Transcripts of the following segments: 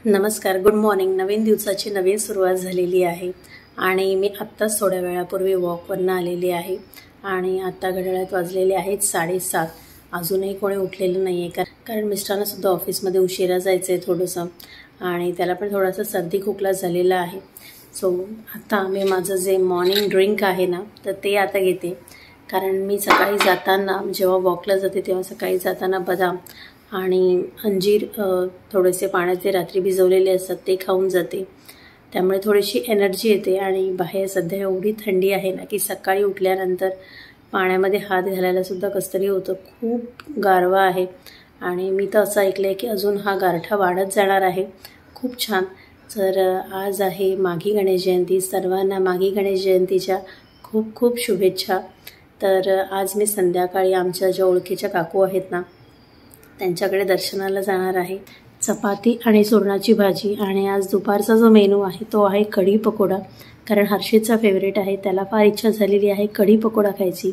नमस्कार, good morning. नवीन दिवसाची नवीन सुरुवात झालेली आहे आणि मी आत्ताच थोड्या वेळापूर्वी वॉकवरनं आलेली आहे आणि आत्ता घड्याळात वाजलेले आहेत 7:30. अजूनही कोणी उठलेलं नाही आहे कारण मिस्टरांनासुद्धा ऑफिसमध्ये उशिरा जायचं आहे थोडंसं आणि त्याला पण थोडासा सर्दी खोकला झालेला आहे. सो आता मी माझं जे मॉर्निंग ड्रिंक आहे ना तर ते आता घेते, कारण मी सकाळी जाताना जेव्हा वॉकला जाते तेव्हा सकाळी जाताना बदाम आणि अंजीर थोडेसे पाण्याचे रात्री भिजवलेले असतात ते खाऊन जाते. त्यामुळे थोडीशी एनर्जी येते आणि बाहेर सध्या एवढी थंडी आहे ना की सकाळी उठल्यानंतर पाण्यामध्ये हात घालायलासुद्धा कसं तरी होतं. खूप गारवा आहे आणि मी तर असं ऐकलं आहे की अजून हा गारठा वाढत जाणार आहे. खूप छान. तर आज आहे माघी गणेश जयंती. सर्वांना माघी गणेश जयंतीच्या खूप खूप शुभेच्छा. तर आज मी संध्याकाळी आमच्या ज्या ओळखीच्या काकू आहेत ना त्यांच्याकडे दर्शनाला जाणार आहे. चपाती आणि सुरणाची भाजी आणि आज दुपारचा जो मेनू आहे तो आहे कढी पकोडा, कारण हर्षितचा फेवरेट आहे. त्याला फार इच्छा झालेली आहे कढी पकोडा खायची,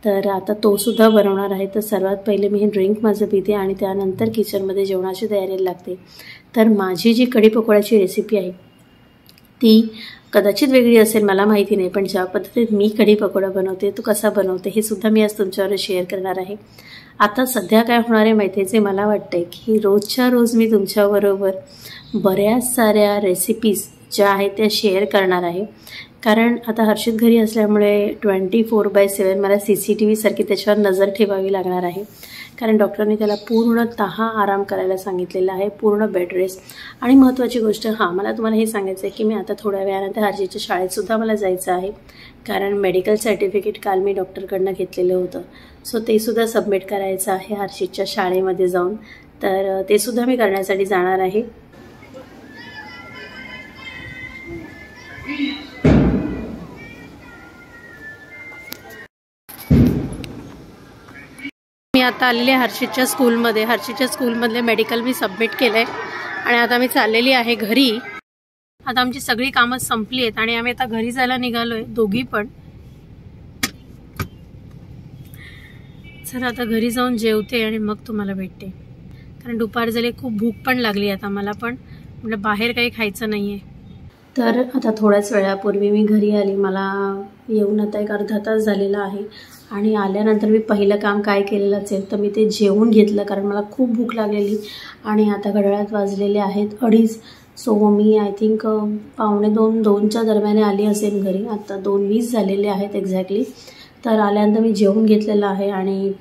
तर आता तोसुद्धा बनवणार आहे. तर सर्वात पहिले मी हे ड्रिंक माझं पिते आणि त्यानंतर किचनमध्ये जेवणाची तयारी लागते. तर माझी जी कढी पकोड्याची रेसिपी आहे ती कदाचित वेगळी असेल, मला माहिती नाही, पण ज्या पद्धतीत मी कढी पकोडा बनवते तो कसा बनवते हे सुद्धा मी आज तुमच्यावर शेअर करणार आहे. आता सध्या काय होणार आहे माहिती आहे, जे मला वाटते की रोजच्या रोज मी तुमच्याबरोबर बऱ्याच साऱ्या रेसिपीज ज्या आहेत त्या शेअर करणार आहे. कारण आता हर्षित घरी असल्यामुळे 24/7 मला CCTV सारखी त्याच्यावर नजर ठेवावी लागणार आहे, कारण डॉक्टरने त्याला पूर्णतः आराम करायला सांगितलेला आहे, पूर्ण बेड रेस्ट. आणि महत्त्वाची गोष्ट मला तुम्हाला हे सांगायचं आहे की मी आता थोड्या वेळानंतर हर्षितच्या शाळेतसुद्धा मला जायचं आहे, कारण मेडिकल सर्टिफिकेट काल मी डॉक्टरकडनं घेतलेलं होतं. सो ते सुद्धा सबमिट करायचं आहे हर्षितच्या शाळेमध्ये जाऊन. तर ते सुद्धा मी करण्यासाठी जाणार आहे. मी आता आलेली आहे हर्षितच्या स्कूलमध्ये. हर्षितच्या स्कूलमधले मेडिकल मी सबमिट केलं आहे आणि आता मी चाललेली आहे घरी. आता आमची सगळी कामं संपली आहेत आणि आम्ही आता घरी जायला निघालो आहे दोघी पण. चला आता घरी जाऊन जेवते आणि मग तुम्हाला भेटते, कारण दुपार झाली, खूप भूक पण लागली आता मला पण, म्हणजे बाहेर काही खायचं नाही आहे. तर आता थोड्याच वेळापूर्वी मी घरी आली. मला येऊन आता एक अर्धा तास झालेला आहे आणि आल्यानंतर मी पहिलं काम काय केलेलं असेल तर मी ते जेवून घेतलं, कारण मला खूप भूक लागलेली. आणि आता घड्याळात वाजलेले आहेत 2:30. सो मी आय थिंक 1:45-2च्या दरम्यान आली असेल घरी. आता 2:20 झालेले आहेत एक्झॅक्टली. तर आल्यानंतर मी जेवून घेतलेलं आहे आणि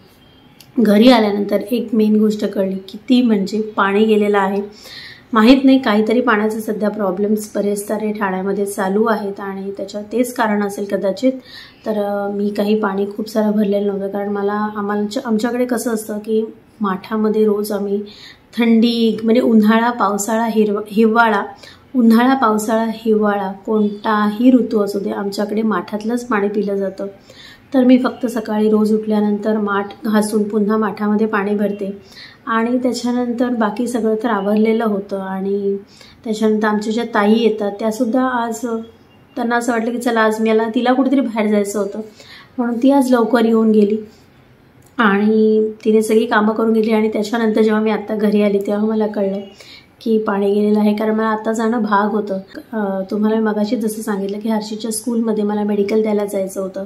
घरी आल्यानंतर एक मेन गोष्ट कळली की ती म्हणजे पाणी गेलेलं आहे. माहीत नाही, काहीतरी पाण्याचे सध्या प्रॉब्लेम्स बरेच सारे ठाण्यामध्ये चालू आहेत आणि त्याचं तेच कारण असेल कदाचित. तर मी काही पाणी खूप सारं भरलेलं नव्हतं, कारण आमच्याकडे कसं असतं की माठामध्ये रोज आम्ही थंडी म्हणजे उन्हाळा पावसाळा हिवाळा उन्हाळा पावसाळा हिवाळा कोणताही ऋतू असू दे आमच्याकडे माठातलंच पाणी पिलं जातं. तर मी फक्त सकाळी रोज उठल्यानंतर माठ घासून पुन्हा माठामध्ये पाणी भरते आणि त्याच्यानंतर बाकी सगळं तर आवरलेलं होतं. आणि त्याच्यानंतर आमच्या ज्या ताई येतात त्यासुद्धा आज त्यांना असं वाटलं की चला आज तिला कुठेतरी बाहेर जायचं होतं, म्हणून ती आज लवकर येऊन गेली आणि तिने सगळी कामं करून गेली. आणि त्याच्यानंतर जेव्हा मी आत्ता घरी आली तेव्हा मला कळलं की पाणी गेलेलं आहे, कारण मला आता जाणं भाग होतं. तुम्हाला मी मगाशी जसं सांगितलं की हर्षितच्या स्कूलमध्ये मला मेडिकल द्यायला जायचं होतं.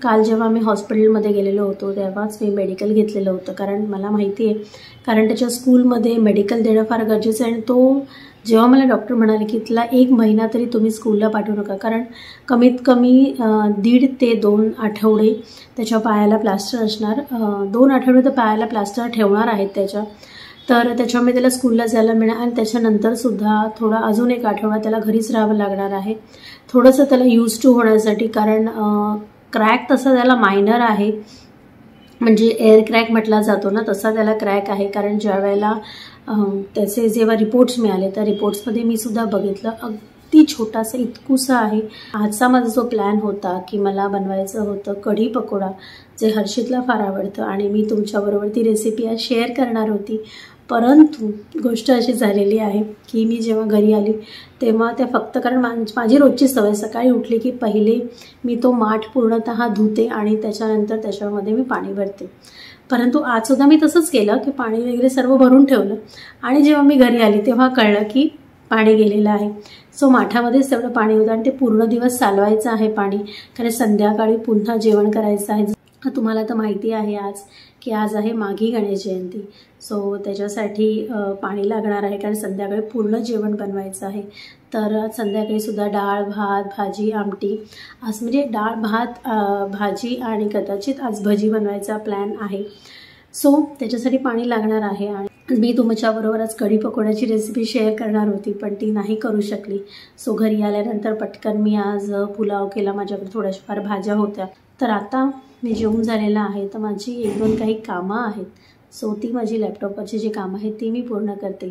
काल जेव्हा मी हॉस्पिटलमध्ये गेलेलो होतो तेव्हाच मी मेडिकल घेतलेलं होतं, कारण मला माहिती आहे, कारण त्याच्या स्कूलमध्ये मेडिकल देणं फार गरजेचं आहे. आणि तो जेव्हा मला डॉक्टर म्हणाले की तिला 1 महिना तरी तुम्ही स्कूलला पाठवू नका, कारण कमीत कमी 1.5 ते 2 आठवडे त्याच्या पायाला प्लास्टर असणार. 2 आठवडे तर पायाला प्लास्टर ठेवणार आहेत त्याच्या. तर त्याच्यामुळे त्याला स्कूलला जायला मिळणार आणि त्याच्यानंतरसुद्धा थोडा अजून 1 आठवडा त्याला घरीच राहावं लागणार आहे, थोडंसं त्याला यूज टू होण्यासाठी. कारण क्रॅक तसा त्याला मायनर आहे, म्हणजे एअर क्रॅक म्हटला जातो ना तसा त्याला क्रॅक आहे. कारण ज्या वेळेला त्याचे जेव्हा रिपोर्ट्स मिळाले त्या रिपोर्ट्समध्ये मी सुद्धा बघितलं अगदी छोटासा इतकुसा आहे. आजचा माझा जो प्लॅन होता की मला बनवायचं होतं कढी पकोडा, जे हर्षितला फार आवडतं आणि मी तुमच्याबरोबर ती रेसिपी आज शेअर करणार होती. परंतु गोष्ट अशी झालेली आहे की मी जेव्हा घरी आली तेव्हा त्या फक्त, कारण माझी रोजची सवय सकाळी उठली की पहिले मी तो माठ पूर्णतः धुते आणि त्याच्यानंतर त्याच्यामध्ये मी पाणी भरते. परंतु आजसुद्धा मी तसंच केलं की पाणी वगैरे सर्व भरून ठेवलं आणि जेव्हा मी घरी आली तेव्हा कळलं की पाणी गेलेलं आहे. सो माठामध्येच तेवढं पाणी होतं आणि ते पूर्ण दिवस चालवायचं आहे पाणी, कारण संध्याकाळी पुन्हा जेवण करायचं आहे. तुम्हाला तर माहिती आहे की आज आहे माघी गणेश जयंती. सो त्याच्यासाठी पाणी लागणार आहे, कारण संध्याकाळी पूर्ण जेवण बनवायचं आहे. तर संध्याकाळीसुद्धा डाळ भात भाजी आमटी असं म्हणजे डाळ भात भाजी आणि कदाचित आज भजी बनवायचा प्लॅन आहे. सो त्याच्यासाठी पाणी लागणार आहे. आणि मी तुमच्याबरोबर आज कढी पकोड्याची रेसिपी शेअर करणार होती, पण ती नाही करू शकली. सो घरी आल्यानंतर पटकन मी आज पुलाव केला. माझ्याकडे थोड्याशा फार भाज्या होत्या. तर आता मी जेवून झालेलं आहे, तर माझी 1-2 काही कामं आहेत. सो ती माझी लॅपटॉपवरची जी कामं आहेत ती मी पूर्ण करते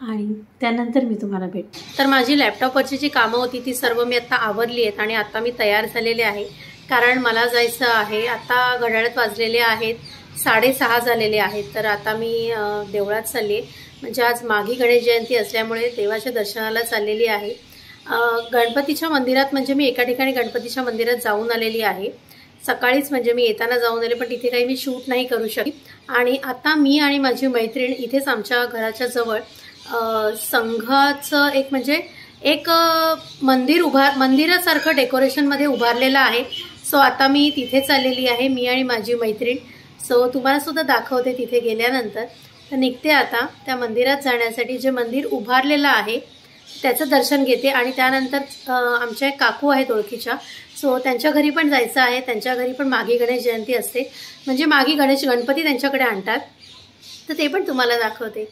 आणि त्यानंतर मी तुम्हाला भेटते. तर माझी लॅपटॉपवरची जी कामं होती ती सर्व मी आता आवरली आहेत आणि आता मी तयार झालेले आहे, कारण मला जायचं आहे. आता घड्याळात वाजलेले आहेत 6:30 झालेले आहेत. तर आता मी देवळात चालली आहे, म्हणजे आज माघी गणेश जयंती असल्यामुळे देवाच्या दर्शनाला चाललेली आहे. गणपतीच्या मंदिरात म्हणजे मी एका ठिकाणी गणपतीच्या मंदिरात जाऊन आलेली आहे सकाळीच, म्हणजे मी येताना जाऊन आले, पण तिथे काही मी शूट नाही करू शकली. आणि आता मी आणि माझी मैत्रीण इथेच आमच्या घराच्या जवळ संघाचं एक मंदिरासारखं डेकोरेशनमध्ये उभारलेलं आहे. सो आता मी तिथे चाललेली आहे, मी आणि माझी मैत्रीण. सो तुम्हाला सुद्धा दाखवते तिथे गेल्यानंतर. तर निघते आता त्या मंदिरात जाण्यासाठी. जे मंदिर उभारलेलं आहे त्याचं दर्शन घेते आणि त्यानंतर आमच्या एक काकू आहेत ओळखीच्या, सो त्यांच्या घरी पण जायचं आहे. त्यांच्या घरी पण माघी गणेश जयंती असते, म्हणजे माघी गणपती त्यांच्याकडे आणतात. तर ते पण तुम्हाला दाखवते.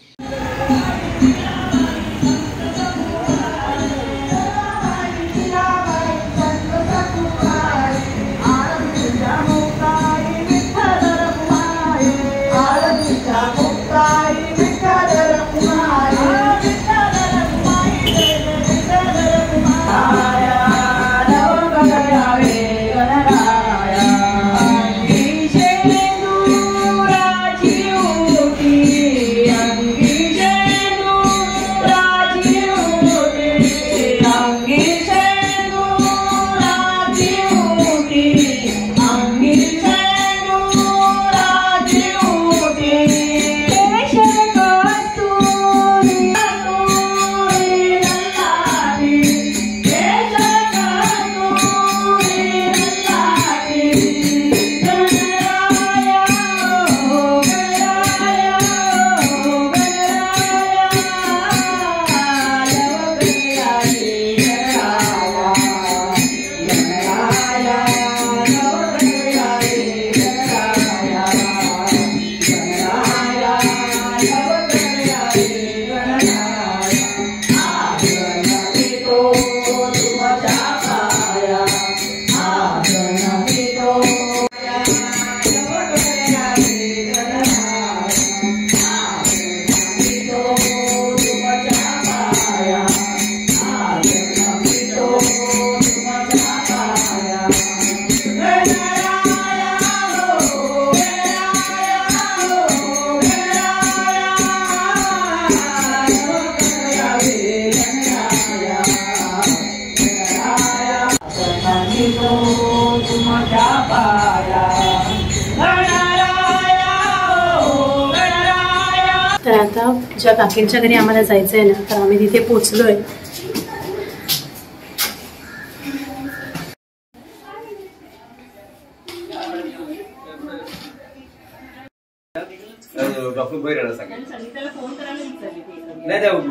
तर आता ज्या काकींच्या घरी आम्हाला जायचं आहे ना, तर आम्ही तिथे पोचलोय.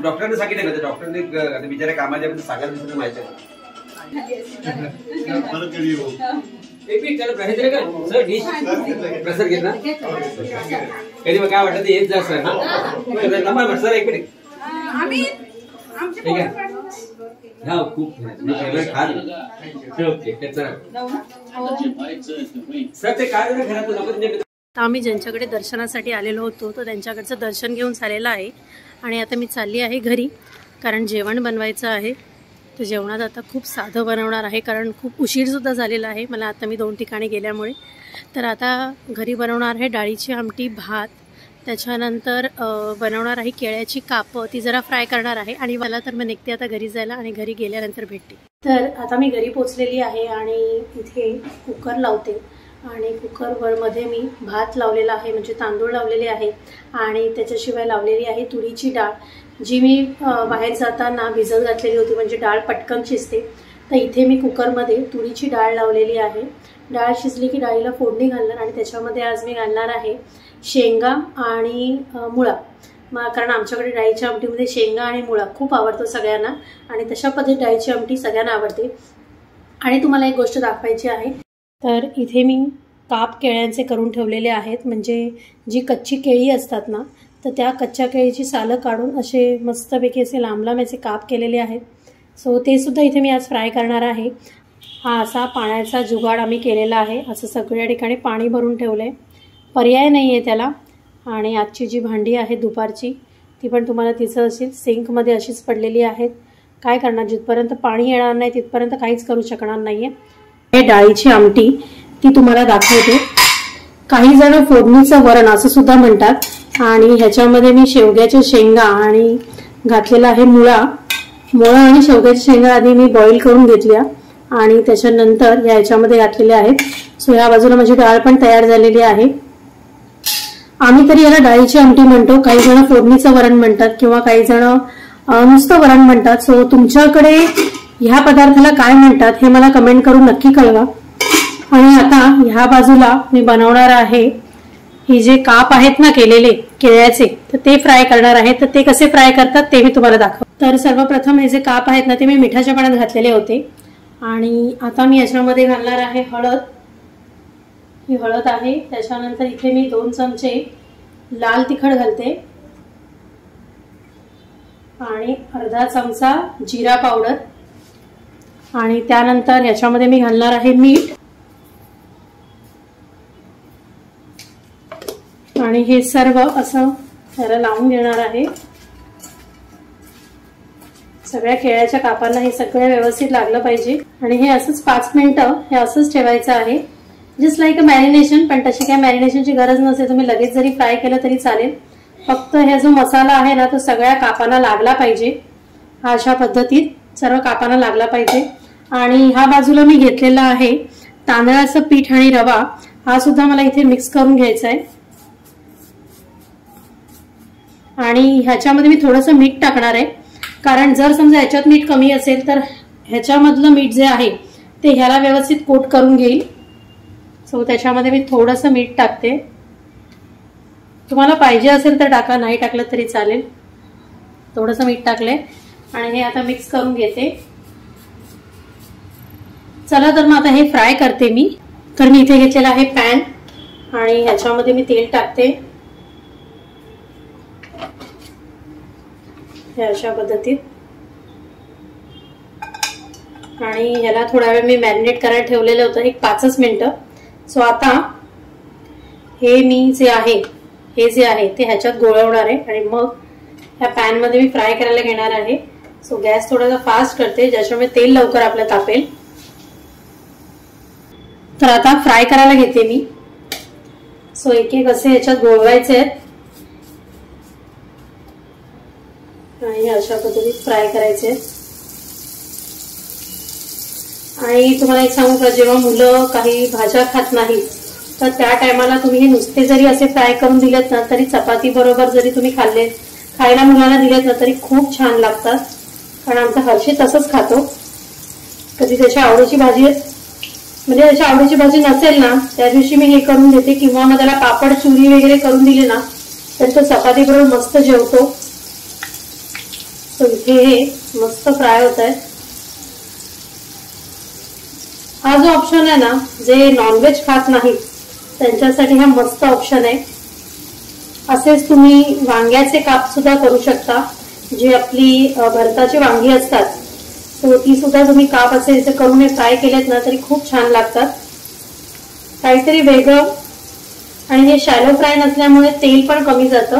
डॉक्टरांनी सांगितलं, डॉक्टरांनी बिचाऱ्या कामाच्या सांगायला माहिती प्रसाद घेत ना कधी मग काय वाटत येत जा सर ना सर एक मिनिट ठीक आहे. हा खूप सर ते काय घरात. आम्ही ज्यांच्याकडे दर्शनासाठी आलेलो होतो तो त्यांच्याकडचं दर्शन घेऊन झालेलं आहे आणि आता मी चालली आहे घरी, कारण जेवण बनवायचं आहे. तर जेवणात आता खूप साधं बनवणार आहे, कारण खूप उशीरसुद्धा झालेला आहे मला आता मी 2 ठिकाणी गेल्यामुळे. तर आता घरी बनवणार आहे डाळीची आमटी भात, त्याच्यानंतर बनवणार आहे केळ्याची कापं, ती जरा फ्राय करणार आहे. आणि मला तर मी निघते आता घरी जायला आणि घरी गेल्यानंतर भेटते. तर आता मी घरी पोचलेली आहे आणि इथे कुकर लावते आणि कुकरवरमध्ये मी भात लावलेला आहे, म्हणजे तांदूळ लावलेले आहे आणि त्याच्याशिवाय लावलेली आहे तुरीची डाळ, जी मी बाहेर जाताना भिजत घातलेली होती, म्हणजे डाळ पटकन शिजते. तर इथे मी कुकरमध्ये तुरीची डाळ लावलेली आहे. डाळ शिजली की डाळीला फोडणी घालणार आणि त्याच्यामध्ये आज मी घालणार आहे शेंगा आणि मुळा. कारण आमच्याकडे डाळीच्या आमटीमध्ये शेंगा आणि मुळा खूप आवडतो सगळ्यांना आणि तशा पद्धती डाळीची आमटी सगळ्यांना आवडते. आणि तुम्हाला एक गोष्ट दाखवायची आहे, तर इथे मी काप केळ्यांचे करून ठेवलेले आहेत, म्हणजे जी कच्ची केळी असतात ना, तर त्या कच्च्या केळीची सालं काढून असे मस्तपैकी असे लांब लांब याचे काप केलेले आहेत. सो ते सुद्धा इथे मी आज फ्राय करणार आहे. हा असा पाण्याचा जुगाड आम्ही केलेला आहे. असं सगळ्या ठिकाणी पाणी भरून ठेवलं आहे, पर्याय नाही आहे त्याला. आणि आजची जी भांडी आहे दुपारची, ती पण तुम्हाला तिचं असेल सिंकमध्ये अशीच पडलेली आहेत. काय करणार, जिथपर्यंत पाणी येणार नाही तिथपर्यंत काहीच करू शकणार नाही आहे. हे डाळीची आमटी ती तुम्हाला दाखवते. काही जण फोडणीचं वरण असं सुद्धा म्हणतात आणि ह्याच्यामध्ये मी शेवग्याच्या शेंगा आणि घातलेला आहे मुळा आणि शेवग्याच्या शेंगा आधी मी बॉईल करून घेतल्या आणि त्याच्यानंतर ह्याच्यामध्ये घातलेल्या आहेत. सो ह्या बाजूला माझी डाळ पण तयार झालेली आहे. आम्ही तरी याला डाळीची आमटी म्हणतो, काही जण फोडणीचं वरण म्हणतात किंवा काही जण नुसतं वरण म्हणतात. सो तुमच्याकडे ह्या पदार्थाला काय म्हणतात हे मला कमेंट करून नक्की कळवा. आणि आता ह्या बाजूला मी बनवणार आहे हे जे काप आहेत ना केलेले केळ्याचे, तर ते फ्राय करणार आहे. तर ते कसे फ्राय करतात ते मी तुम्हाला दाखव. तर सर्वप्रथम हे जे काप आहेत ना, ते मी मिठाच्या पाण्यात घातलेले होते आणि आता मी याच्यामध्ये घालणार आहे हळद. ही हळद आहे. त्याच्यानंतर इथे मी 2 चमचे लाल तिखट घालते आणि अर्धा चमचा जिरा पावडर आणि त्यानंतर याच्यामध्ये मी घालणार आहे मीठ आणि हे सर्व असं त्याला लावून घेणार आहे. सगळ्या केळ्याच्या कापांना हे सगळं व्यवस्थित लागलं पाहिजे आणि हे असंच 5 मिनिटं हे असंच ठेवायचं आहे, जस्ट लाईक अ मॅरिनेशन. पण तशी काय मॅरिनेशनची गरज नसते, तुम्ही लगेच जरी फ्राय केलं तरी चालेल. फक्त हे जो मसाला आहे ना, तो सगळ्या कापांना लागला पाहिजे. हा अशा पद्धतीत सर्व कापांना लागला पाहिजे. आणि ह्या बाजूला मी घेतलेला आहे तांदळाचं पीठ आणि रवा, हा सुद्धा मला इथे मिक्स करून घ्यायचा आहे. आणि ह्याच्यामध्ये मी थोडंसं मीठ टाकणार आहे, कारण जर समजा ह्याच्यात मीठ कमी असेल तर ह्याच्यामधलं मीठ जे आहे ते ह्याला व्यवस्थित कोट करून घेईल. सो त्याच्यामध्ये मी थोडंसं मीठ टाकते. तुम्हाला पाहिजे असेल तर टाका, नाही टाकलं तरी चालेल. थोडंसं मीठ टाकलंय आणि हे आता मिक्स करून घेते. चला तर मग आता हे फ्राय करते मी. तर मी इथे घेतलेला आहे पॅन आणि ह्याच्यामध्ये मी तेल टाकते. हे अशा पद्धतीत आणि ह्याला थोडा वेळ मी मॅरिनेट करायला ठेवलेलं होतं, एक 5 मिनिटं. सो आता हे मी जे आहे ते ह्याच्यात गोळवणार आहे आणि मग ह्या पॅन मध्ये मी फ्राय करायला घेणार आहे. सो गॅस थोडासा फास्ट करते, ज्याच्यामुळे तेल लवकर आपलं तापेल. तर आता फ्राय करायला घेते मी. सो एक एक असे ह्याच्यात गोळवायचे आहेत आणि अशा पद्धतीत फ्राय करायचे. आणि तुम्हाला एक सांगू का, जेव्हा मुलं काही भाज्या खात नाहीत तर त्या टायमाला तुम्ही हे नुसते जरी असे फ्राय करून दिलेत ना, तरी चपाती बरोबर जरी तुम्ही खायला मुलांना दिलेत ना, तरी खूप छान लागतात. कारण आमचा हर्षी तसंच खातो. कधी त्याच्या आवडीची भाजी, म्हणजे त्याच्या आवडीची भाजी नसेल ना, त्या दिवशी मी हे करून देते किंवा मग त्याला पापड चुरी वगैरे करून दिली ना, तर तो चपाती बरोबर मस्त जेवतो. इथे हे मस्त फ्राय होत आहे. हा जो ऑप्शन आहे ना, जे नॉनव्हेज खात नाही त्यांच्यासाठी हा मस्त ऑप्शन आहे. असेच तुम्ही वांग्याचे काप सुद्धा करू शकता. जी आपली भरताची वांगी असतात, सो ती सुद्धा तुम्ही काप असे करून फ्राय केलेत ना, तरी खूप छान लागतात. काहीतरी वेगळं. आणि हे शॅलो फ्राय नसल्यामुळे तेल पण कमी जातं.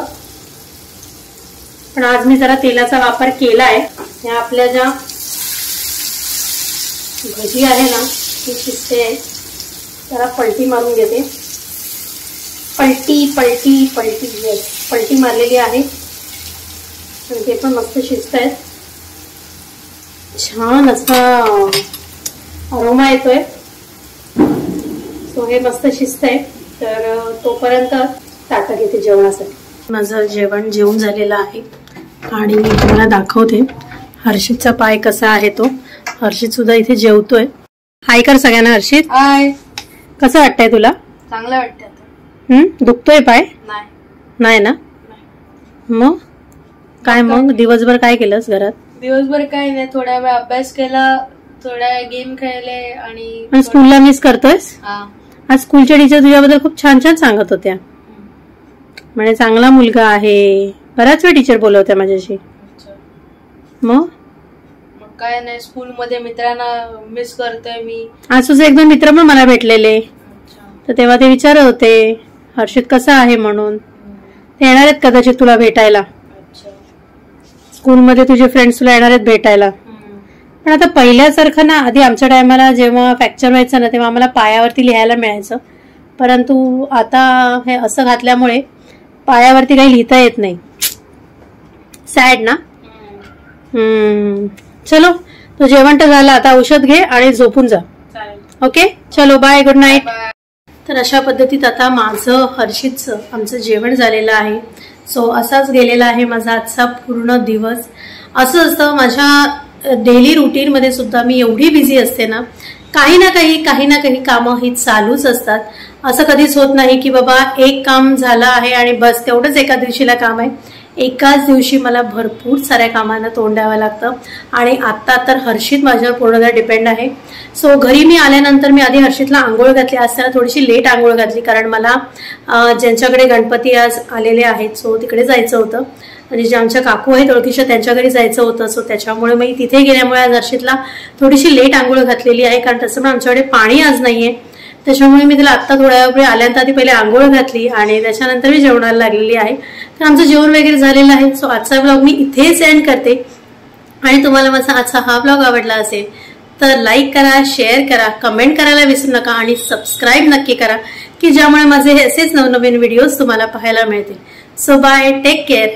पण आज मी जरा तेलाचा वापर केलाय. या आपल्या ज्या भजी आहे ना, ती शिजते. जरा पलटी मारून घेते. पलटी पलटी पलटी येस, पलटी मारलेली आहे आणि ते पण मस्त शिजत आहेत. छान असा अरोमा येतोय. सो हे मस्त शिस्त आहे. तर तोपर्यंत ताटं घेते जेवणासाठी. माझं जेवण जेवून झालेलं आहे आणि मी तुम्हाला दाखवते हर्षितचा पाय कसा आहे तो. हर्षित सुद्धा इथे जेवतोय. हाय कर सगळ्यांना. हर्षित हाय. कसं वाटतंय तुला? चांगलं वाटतंय. दुखतोय पाय? नाही ना. मग काय मग दिवसभर काय केलंस घरात? दिवसभर काय नाही, थोड्या वेळ अभ्यास केला, थोड्या गेम खेळले आणि स्कूलला मिस करतोयस? आज स्कूलच्या टीचर तुझ्याबद्दल खूप छान छान सांगत होत्या. म्हणजे चांगला मुलगा आहे. बराच वेळ टीचर बोलवत्या माझ्याशी. मग काय नाही, स्कूल मध्ये मित्रांना मिस करतोय मी. आज तुझे एक दोन मित्र पण मला भेटलेले, तर तेव्हा ते विचारत होते हर्षित कसा आहे म्हणून. ते येणार आहेत कदाचित तुला भेटायला. स्कूलमध्ये तुझे फ्रेंड्स तुला येणार आहेत भेटायला. पण आता पहिल्यासारखं ना, आधी आमच्या टायमाला जेव्हा फ्रॅक्चर व्हायचं ना तेव्हा आम्हाला पायावरती लिहायला मिळायचं, परंतु आता हे असं घातल्यामुळे पायावरती काही लिहिता येत नाही. सॅड ना. चलो, तो जेवण तर झालं, आता औषध घे आणि झोपून जा. ओके, चलो बाय, गुड नाईट. तर अशा पद्धतीत आता माझं हर्षितचं आमचं जेवण झालेलं आहे. सो असाच गेलेला आहे माझा आजचा पूर्ण दिवस. असं असतं माझ्या डेली रुटीनमध्ये सुद्धा मी एवढी बिझी असते ना, काही ना काही कामं ही चालूच असतात. असं कधीच होत नाही की बाबा एक काम झालं आहे आणि बस तेवढंच एका दिवशीला काम आहे. एकाच दिवशी मला भरपूर साऱ्या कामांना तोंड द्यावं लागतं. आणि आता तर हर्षित माझ्यावर पूर्णतः डिपेंड आहे. सो घरी मी आल्यानंतर मी आधी हर्षितला आंघोळ घातली. आज त्याला थोडीशी लेट आंघोळ घातली, कारण मला ज्यांच्याकडे गणपती आज आलेले आहेत सो तिकडे जायचं होतं. म्हणजे जे आमच्या काकू आहेत ओळखीच्या त्यांच्या घरी जायचं होतं. सो त्याच्यामुळे मी तिथे गेल्यामुळे आज हर्षितला थोडीशी लेट आंघोळ घातलेली आहे, कारण तसं पण आमच्याकडे पाणी आज नाहीये. त्याच्यामुळे मी तिला आत्ता थोड्या वेळ आल्यानंतर आधी पहिले आंघोळ घातली आणि त्याच्यानंतर मी जेवणाला लागलेली आहे. तर आमचं जेवण वगैरे झालेलं आहे. सो आजचा ब्लॉग मी इथेच एंड करते. आणि तुम्हाला माझा आजचा हा ब्लॉग आवडला असेल तर लाईक करा, शेअर करा, कमेंट करायला विसरू नका आणि सबस्क्राईब नक्की करा, की ज्यामुळे माझे असेच नवनवीन व्हिडिओज तुम्हाला पाहायला मिळतील. So bye, take care.